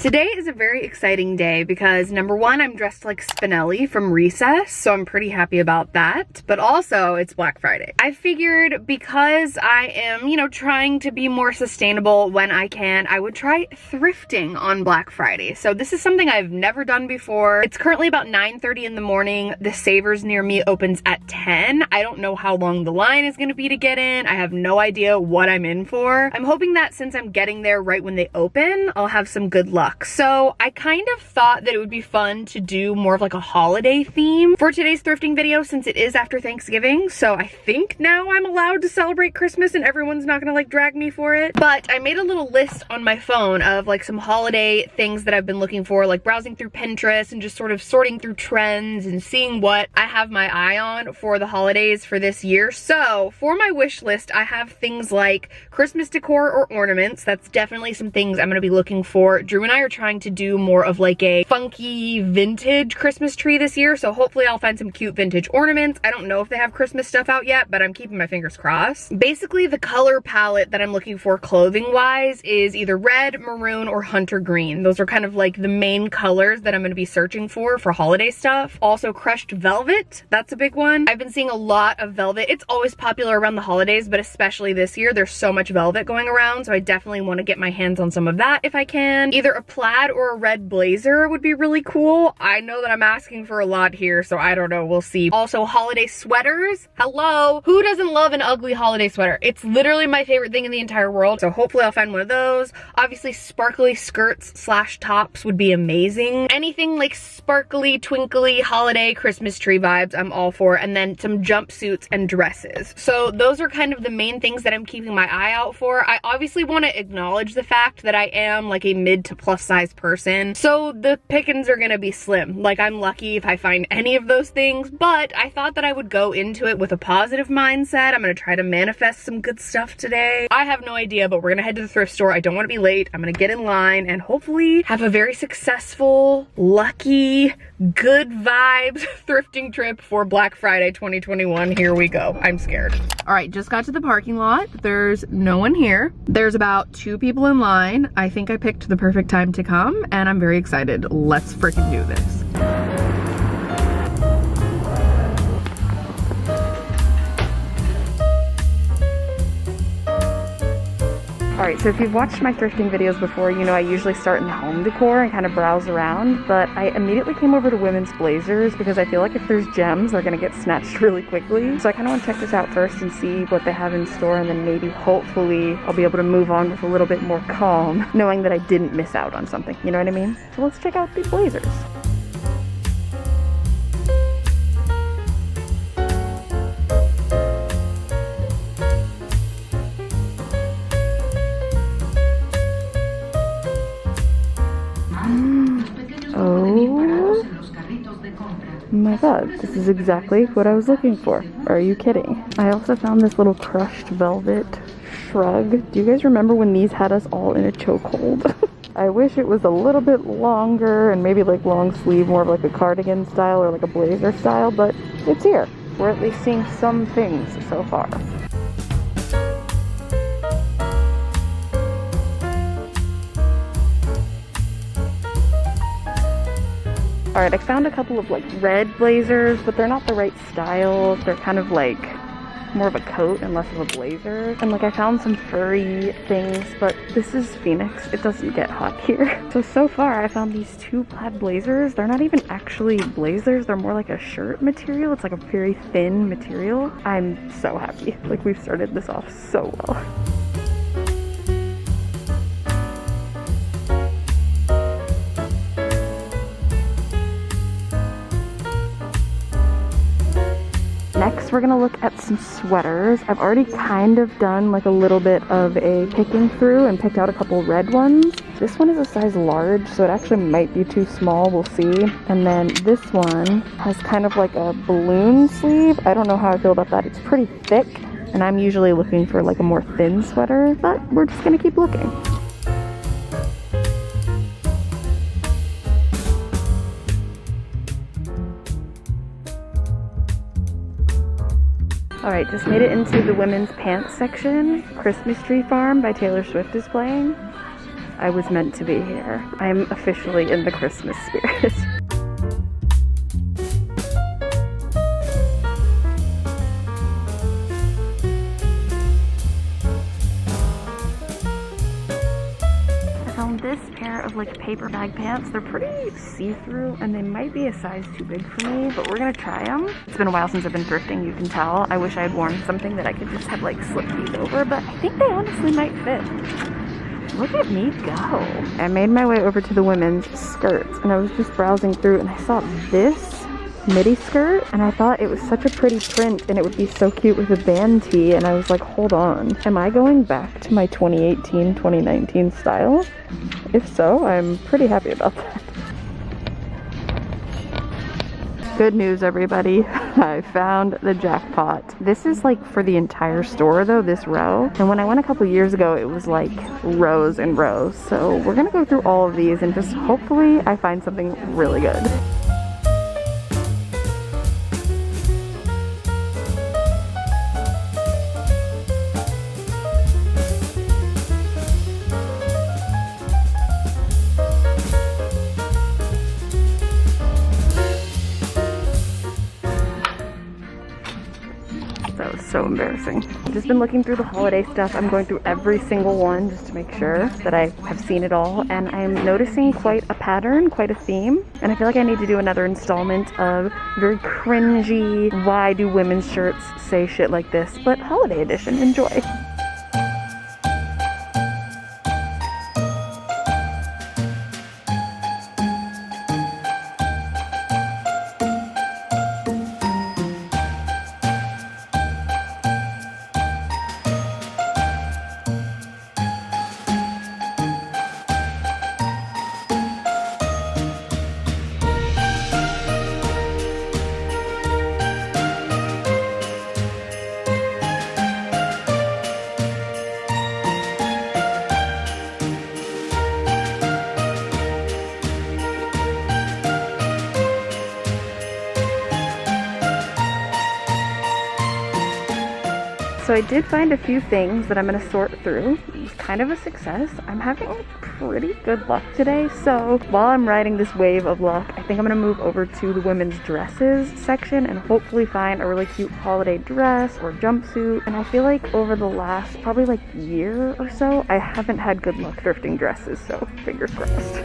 Today is a very exciting day because number one, I'm dressed like Spinelli from Recess, so I'm pretty happy about that. But also, it's Black Friday. I figured because I am, trying to be more sustainable when I can, I would try thrifting on Black Friday. So this is something I've never done before. It's currently about 9:30 in the morning. The Savers near me opens at 10. I don't know how long the line is going to be to get in. I have no idea what I'm in for. I'm hoping that since I'm getting there right when they open, I'll have some good luck. So I kind of thought that it would be fun to do more of like a holiday theme for today's thrifting video since it is after Thanksgiving. So I think now I'm allowed to celebrate Christmas and everyone's not gonna like drag me for it. But I made a little list on my phone of like some holiday things that I've been looking for, like browsing through Pinterest and just sort of sorting through trends and seeing what I have my eye on for the holidays for this year. So for my wish list, I have things like Christmas decor or ornaments. That's definitely some things I'm gonna be looking for. Drew and I are trying to do more of like a funky vintage Christmas tree this year, so hopefully I'll find some cute vintage ornaments. I don't know if they have Christmas stuff out yet, but I'm keeping my fingers crossed. Basically, the color palette that I'm looking for clothing wise is either red, maroon, or hunter green. Those are kind of like the main colors that I'm going to be searching for holiday stuff. Also crushed velvet, that's a big one. I've been seeing a lot of velvet. It's always popular around the holidays, but especially this year, there's so much velvet going around, so I definitely want to get my hands on some of that if I can. Either a plaid or a red blazer would be really cool. I know that I'm asking for a lot here, so I don't know, we'll see. Also holiday sweaters. Hello, who doesn't love an ugly holiday sweater? It's literally my favorite thing in the entire world, so hopefully I'll find one of those. Obviously sparkly skirts slash tops would be amazing. Anything like sparkly, twinkly, holiday, Christmas tree vibes, I'm all for. And then some jumpsuits and dresses. So those are kind of the main things that I'm keeping my eye out for. I obviously want to acknowledge the fact that I am like a mid to plus size person, so the pickings are gonna be slim. Like, I'm lucky if I find any of those things, but I thought that I would go into it with a positive mindset. I'm gonna try to manifest some good stuff today. I have no idea, but we're gonna head to the thrift store. I don't want to be late. I'm gonna get in line and hopefully have a very successful, lucky, good vibes thrifting trip for Black Friday 2021. Here we go. I'm scared. All right, just got to the parking lot. There's no one here. There's about 2 people in line. I think I picked the perfect time to come and I'm very excited. Let's freaking do this. All right, so if you've watched my thrifting videos before, you know I usually start in the home decor and kind of browse around, but I immediately came over to women's blazers because I feel like if there's gems, they're gonna get snatched really quickly. So I kind of want to check this out first and see what they have in store, and then maybe hopefully I'll be able to move on with a little bit more calm, knowing that I didn't miss out on something, you know what I mean? So let's check out these blazers. Oh my god, this is exactly what I was looking for. Are you kidding? I also found this little crushed velvet shrug. Do you guys remember when these had us all in a chokehold? I wish it was a little bit longer and maybe like long sleeve, more of like a cardigan style or like a blazer style, but it's here. We're at least seeing some things so far. Alright, I found a couple of like red blazers, but they're not the right style. They're kind of like more of a coat and less of a blazer. And like I found some furry things, but this is Phoenix. It doesn't get hot here. So far I found these 2 plaid blazers. They're not even actually blazers. They're more like a shirt material. It's like a very thin material. I'm so happy. Like, we've started this off so well. Next, we're gonna look at some sweaters. I've already kind of done like a little bit of a picking through and picked out a couple red ones. This one is a size large, so it actually might be too small, we'll see. And then this one has kind of like a balloon sleeve. I don't know how I feel about that. It's pretty thick, and I'm usually looking for like a more thin sweater, but we're just gonna keep looking. Alright, just made it into the women's pants section. Christmas Tree Farm by Taylor Swift is playing. I was meant to be here. I'm officially in the Christmas spirit. This pair of like paper bag pants. They're pretty see-through and they might be a size too big for me, but we're gonna try them. It's been a while since I've been thrifting, you can tell. I wish I had worn something that I could just have like slip these over, but I think they honestly might fit. Look at me go. I made my way over to the women's skirts and I was just browsing through and I saw this midi skirt and I thought it was such a pretty print and it would be so cute with a band tee, and I was like, hold on, am I going back to my 2018-2019 style? If so, I'm pretty happy about that. Good news, everybody. I found the jackpot. This is like for the entire store though, this row. And when I went a couple years ago, it was like rows and rows. So we're gonna go through all of these and just hopefully I find something really good. That was so embarrassing. I've just been looking through the holiday stuff. I'm going through every single one just to make sure that I have seen it all, and I'm noticing quite a pattern, quite a theme, and I feel like I need to do another installment of very cringy, why do women's shirts say shit like this, but holiday edition. Enjoy. So I did find a few things that I'm going to sort through. It was kind of a success. I'm having pretty good luck today. So while I'm riding this wave of luck, I think I'm going to move over to the women's dresses section and hopefully find a really cute holiday dress or jumpsuit. And I feel like over the last probably like year or so, I haven't had good luck thrifting dresses. So fingers crossed.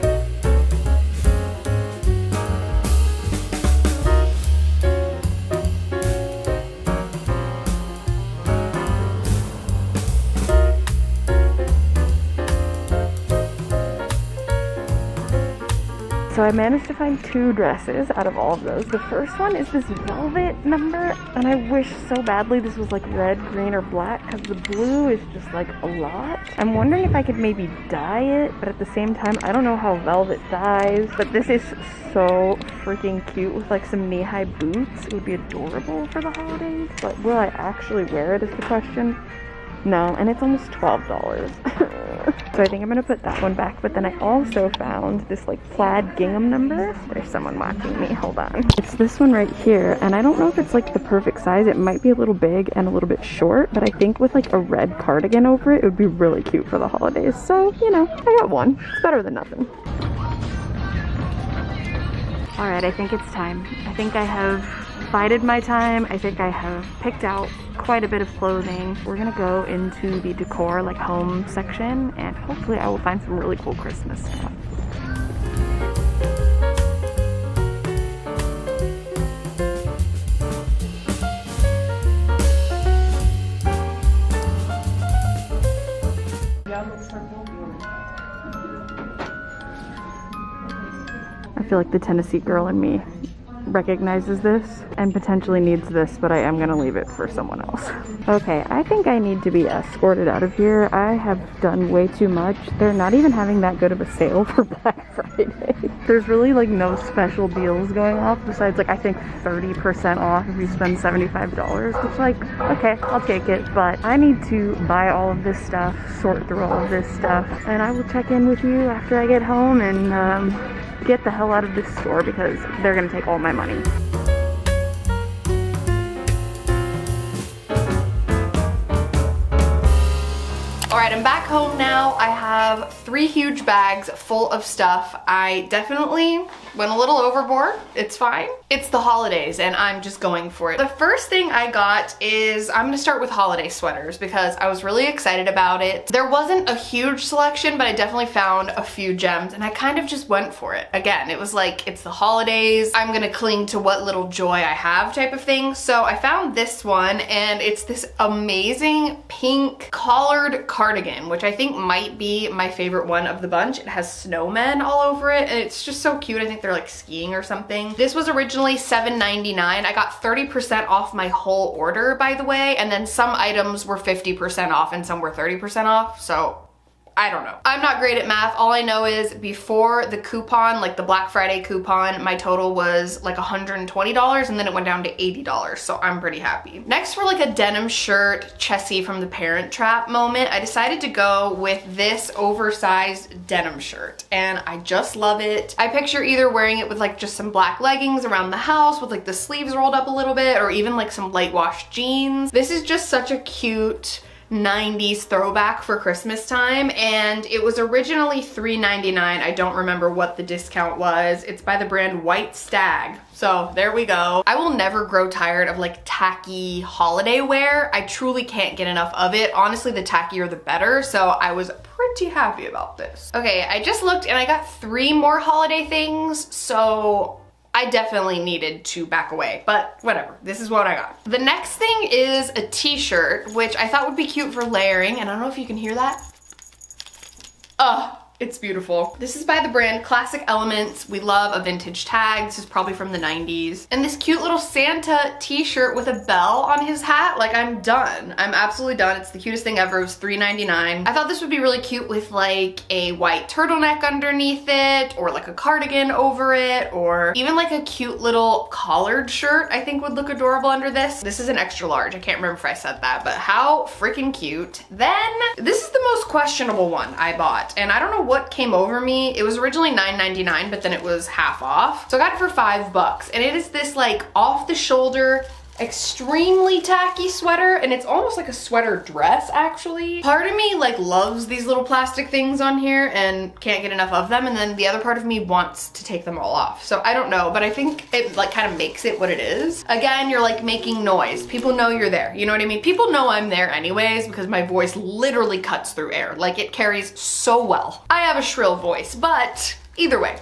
So I managed to find two dresses out of all of those. The first one is this velvet number, and I wish so badly this was like red, green, or black, because the blue is just like a lot. I'm wondering if I could maybe dye it, but at the same time, I don't know how velvet dyes, but this is so freaking cute with like some knee-high boots. It would be adorable for the holidays, but will I actually wear it is the question. No, and it's almost $12. So I think I'm gonna put that one back, but then I also found this like plaid gingham number. There's someone watching me, hold on. It's this one right here, and I don't know if it's like the perfect size. It might be a little big and a little bit short, but I think with like a red cardigan over it, it would be really cute for the holidays. So, you know, I got one. It's better than nothing. All right, I think it's time. I think I have bided my time. I think I have picked out quite a bit of clothing. We're gonna go into the decor, like home section, and hopefully I will find some really cool Christmas stuff. I feel like the Tennessee girl in me recognizes this and potentially needs this, but I am gonna leave it for someone else. Okay, I think I need to be escorted out of here. I have done way too much. They're not even having that good of a sale for Black Friday. There's really like no special deals going off besides like I think 30% off if you spend $75, which like, okay, I'll take it, but I need to buy all of this stuff, sort through all of this stuff, and I will check in with you after I get home and get the hell out of this store because they're gonna take all my money. All right, I'm back home now. I have 3 huge bags full of stuff. I definitely went a little overboard. It's fine. It's the holidays and I'm just going for it. The first thing I got is, I'm gonna start with holiday sweaters because I was really excited about it. There wasn't a huge selection, but I definitely found a few gems and I kind of just went for it. Again, it was like, it's the holidays. I'm gonna cling to what little joy I have type of thing. So I found this one and it's this amazing pink collared cardigan, which I think might be my favorite one of the bunch. It has snowmen all over it and it's just so cute. I think they're like skiing or something. This was originally $7.99. I got 30% off my whole order, by the way, and then some items were 50% off and some were 30% off, so I don't know. I'm not great at math. All I know is before the coupon, like the Black Friday coupon, my total was like $120 and then it went down to $80, so I'm pretty happy. Next, for like a denim shirt, Chessie from the Parent Trap moment, I decided to go with this oversized denim shirt and I just love it. I picture either wearing it with like just some black leggings around the house with like the sleeves rolled up a little bit, or even like some light wash jeans. This is just such a cute 90s throwback for Christmas time, and it was originally $3.99. I don't remember what the discount was. It's by the brand White Stag. So there we go. I will never grow tired of like tacky holiday wear. I truly can't get enough of it. Honestly, the tackier the better, so I was pretty happy about this. Okay, I just looked and I got 3 more holiday things, so I definitely needed to back away, but whatever, this is what I got. The next thing is a t-shirt, which I thought would be cute for layering, and I don't know if you can hear that. It's beautiful. This is by the brand Classic Elements. We love a vintage tag. This is probably from the 90s. And this cute little Santa t-shirt with a bell on his hat. Like, I'm done. I'm absolutely done. It's the cutest thing ever. It was $3.99. I thought this would be really cute with like a white turtleneck underneath it, or like a cardigan over it, or even like a cute little collared shirt I think would look adorable under this. This is an extra large. I can't remember if I said that, but how freaking cute. Then this is the most questionable one I bought, and I don't know what came over me. It was originally $9.99, but then it was half off. So I got it for $5, and it is this like off the shoulder, extremely tacky sweater, and it's almost like a sweater dress actually. Part of me like loves these little plastic things on here and can't get enough of them, and then the other part of me wants to take them all off. So I don't know, but I think it like kind of makes it what it is. Again, you're like making noise. People know you're there, you know what I mean? People know I'm there anyways because my voice literally cuts through air. Like, it carries so well. I have a shrill voice, but either way,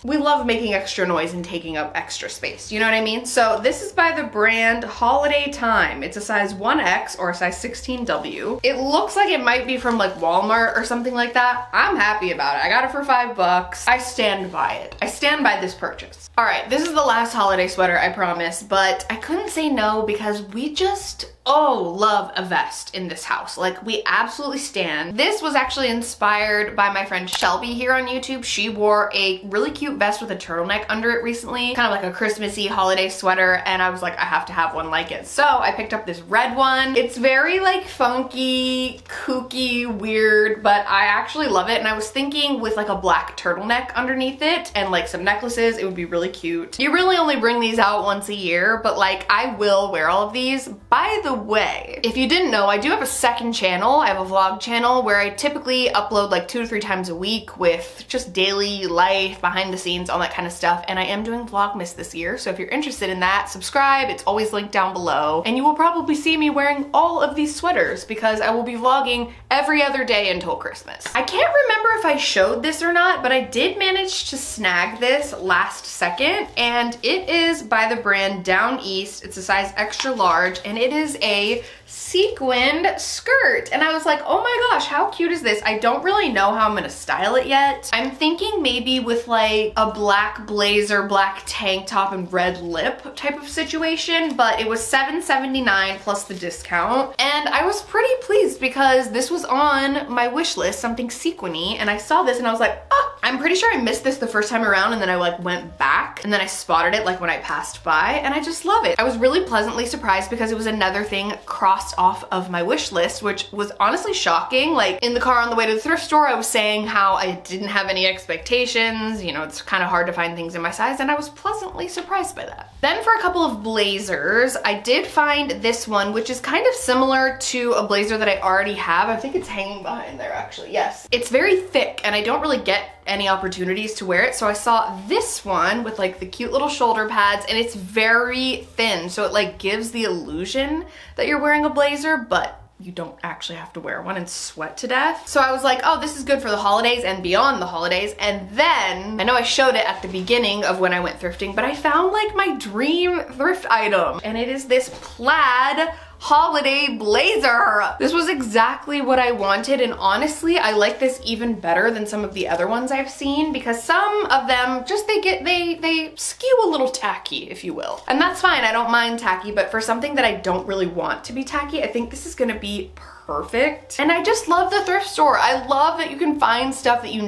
we love making extra noise and taking up extra space, you know what I mean? So this is by the brand Holiday Time. It's a size 1X or a size 16W. It looks like it might be from like Walmart or something like that. I'm happy about it. I got it for $5. I stand by it. I stand by this purchase. All right, this is the last holiday sweater, I promise, but I couldn't say no because we just love a vest in this house. Like, we absolutely stan. This was actually inspired by my friend Shelby here on YouTube. She wore a really cute vest with a turtleneck under it recently, kind of like a Christmassy holiday sweater, and I was like, I have to have one like it. So I picked up this red one. It's very like funky, kooky, weird, but I actually love it, and I was thinking with like a black turtleneck underneath it and like some necklaces, it would be really cute. You really only bring these out once a year, but like, I will wear all of these. By the way, if you didn't know, I do have a second channel. I have a vlog channel where I typically upload like 2 to 3 times a week with just daily life, behind the scenes, all that kind of stuff. And I am doing Vlogmas this year. So if you're interested in that, subscribe. It's always linked down below. And you will probably see me wearing all of these sweaters because I will be vlogging every other day until Christmas. I can't remember if I showed this or not, but I did manage to snag this last second, and it is by the brand Down East. It's a size extra large, and it is a sequined skirt, and I was like, oh my gosh, how cute is this? I don't really know how I'm gonna style it yet. I'm thinking maybe with like a black blazer, black tank top, and red lip type of situation, but it was $7.79 plus the discount, and I was pretty pleased because this was on my wish list, something sequiny, and I saw this and I was like, oh, I'm pretty sure I missed this the first time around, and then I like went back and then I spotted it like when I passed by, and I just love it. I was really pleasantly surprised because it was another thing cross crossed off of my wish list, which was honestly shocking. Like in the car on the way to the thrift store, I was saying how I didn't have any expectations. You know, it's kind of hard to find things in my size, and I was pleasantly surprised by that. Then for a couple of blazers, I did find this one, which is kind of similar to a blazer that I already have. I think it's hanging behind there actually, yes. It's very thick and I don't really get any opportunities to wear it, so I saw this one with like the cute little shoulder pads, and it's very thin, so it like gives the illusion that you're wearing a blazer, but you don't actually have to wear one and sweat to death. So I was like, oh, this is good for the holidays and beyond the holidays. And then, I know I showed it at the beginning of when I went thrifting, but I found like my dream thrift item, and it is this plaid holiday blazer. This was exactly what I wanted, and honestly, I like this even better than some of the other ones I've seen, because some of them just they skew a little tacky, if you will. And that's fine, I don't mind tacky, but for something that I don't really want to be tacky, I think this is gonna be perfect. And I just love the thrift store. I love that you can find stuff that you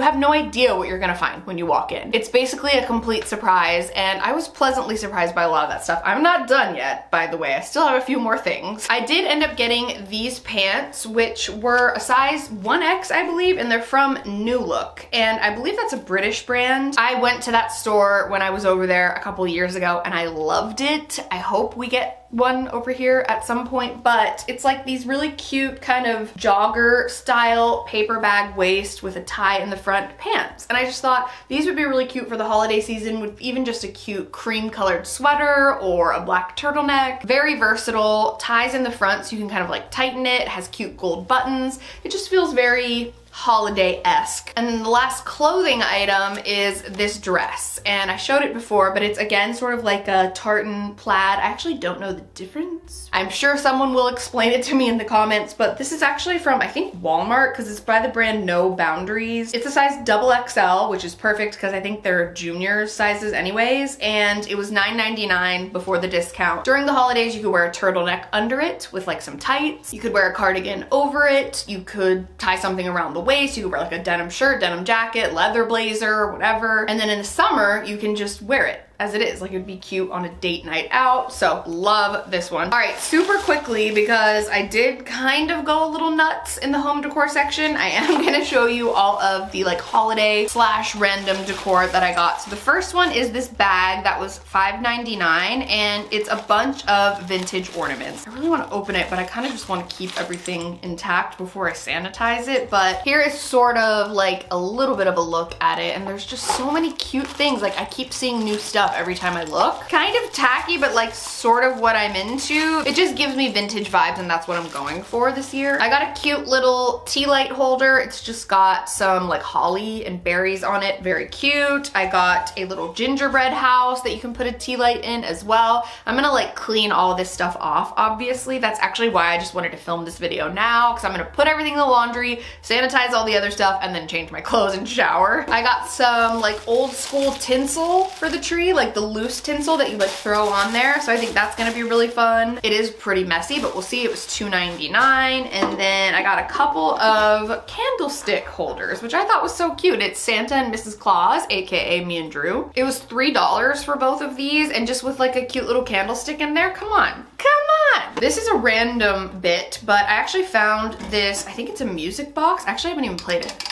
have no idea what you're gonna find when you walk in. It's basically a complete surprise, and I was pleasantly surprised by a lot of that stuff. I'm not done yet, by the way. I still have a few more things. I did end up getting these pants, which were a size 1X, I believe, and they're from New Look, and I believe that's a British brand. I went to that store when I was over there a couple years ago, and I loved it. I hope we get one over here at some point, but it's like these really cute kind of jogger style paper bag waist with a tie in the front pants. And I just thought these would be really cute for the holiday season with even just a cute cream colored sweater or a black turtleneck. Very versatile, ties in the front so you can kind of like tighten it, has cute gold buttons. It just feels very holiday-esque. And then the last clothing item is this dress, and I showed it before, but it's again sort of like a tartan plaid. I actually don't know the difference. I'm sure someone will explain it to me in the comments, but this is actually from, I think, Walmart, because it's by the brand No Boundaries. It's a size XXL, which is perfect because I think they're juniors sizes anyways, and it was $9.99 before the discount. During the holidays, you could wear a turtleneck under it with like some tights. You could wear a cardigan over it. You could tie something around the waist. You could wear like a denim shirt, denim jacket, leather blazer, whatever. And then in the summer, you can just wear it as it is. Like, it'd be cute on a date night out. So love this one. All right, super quickly, because I did kind of go a little nuts in the home decor section, I am gonna show you all of the like holiday slash random decor that I got. So the first one is this bag that was $5.99, and it's a bunch of vintage ornaments. I really want to open it, but I kind of just want to keep everything intact before I sanitize it. But here is sort of like a little bit of a look at it, and there's just so many cute things. Like, I keep seeing new stuff every time I look. Kind of tacky, but like sort of what I'm into. It just gives me vintage vibes, and that's what I'm going for this year. I got a cute little tea light holder. It's just got some like holly and berries on it. Very cute. I got a little gingerbread house that you can put a tea light in as well. I'm gonna like clean all of this stuff off, obviously. That's actually why I just wanted to film this video now, because I'm gonna put everything in the laundry, sanitize all the other stuff, and then change my clothes and shower. I got some like old school tinsel for the tree, like the loose tinsel that you like throw on there. So I think that's gonna be really fun. It is pretty messy, but we'll see. It was $2.99. And then I got a couple of candlestick holders, which I thought was so cute. It's Santa and Mrs. Claus, aka me and Drew. It was $3 for both of these, and just with like a cute little candlestick in there. Come on, come on. This is a random bit, but I actually found this, I think it's a music box. Actually, I haven't even played it.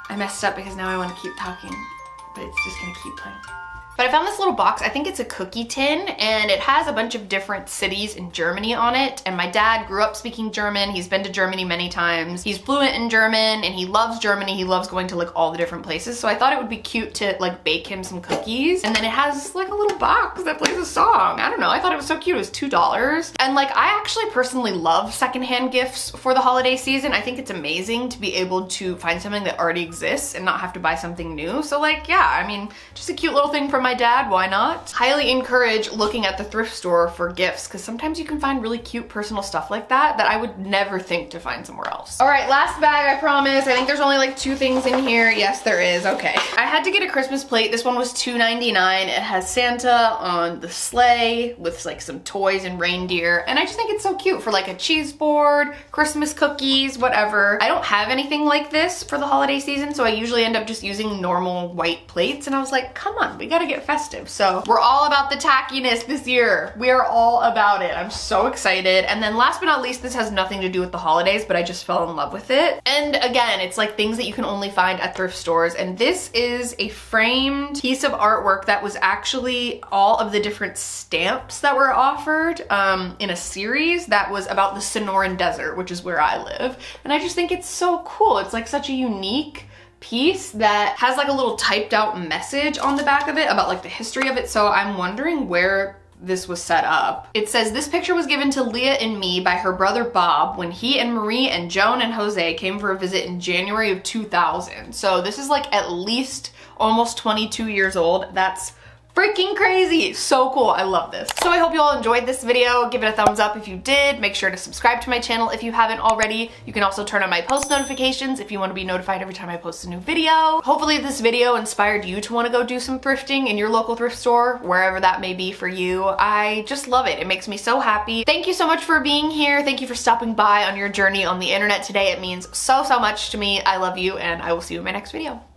I messed up because now I want to keep talking, but it's just gonna keep playing. But I found this little box. I think it's a cookie tin, and it has a bunch of different cities in Germany on it. And my dad grew up speaking German. He's been to Germany many times. He's fluent in German, and he loves Germany. He loves going to like all the different places. So I thought it would be cute to like bake him some cookies. And then it has like a little box that plays a song. I don't know. I thought it was so cute. It was $2. And like, I actually personally love secondhand gifts for the holiday season. I think it's amazing to be able to find something that already exists and not have to buy something new. So like, yeah, I mean, just a cute little thing from my dad, why not? Highly encourage looking at the thrift store for gifts, because sometimes you can find really cute personal stuff like that I would never think to find somewhere else. All right, last bag, I promise. I think there's only like 2 things in here. Yes, there is. Okay. I had to get a Christmas plate. This one was $2.99. It has Santa on the sleigh with like some toys and reindeer, and I just think it's so cute for like a cheese board, Christmas cookies, whatever. I don't have anything like this for the holiday season, so I usually end up just using normal white plates, and I was like, come on, we gotta get get festive. So we're all about the tackiness this year. We are all about it. I'm so excited. And then last but not least, this has nothing to do with the holidays, but I just fell in love with it. And again, it's like things that you can only find at thrift stores. And this is a framed piece of artwork that was actually all of the different stamps that were offered in a series that was about the Sonoran Desert, which is where I live. And I just think it's so cool. It's like such a unique piece that has like a little typed out message on the back of it about like the history of it. So I'm wondering where this was set up. It says, this picture was given to Leah and me by her brother Bob when he and Marie and Joan and Jose came for a visit in January of 2000. So this is like at least almost 22 years old. That's freaking crazy. So cool. I love this. So I hope you all enjoyed this video. Give it a thumbs up if you did. Make sure to subscribe to my channel if you haven't already. You can also turn on my post notifications if you want to be notified every time I post a new video. Hopefully this video inspired you to want to go do some thrifting in your local thrift store, wherever that may be for you. I just love it. It makes me so happy. Thank you so much for being here. Thank you for stopping by on your journey on the internet today. It means so, so much to me. I love you, and I will see you in my next video.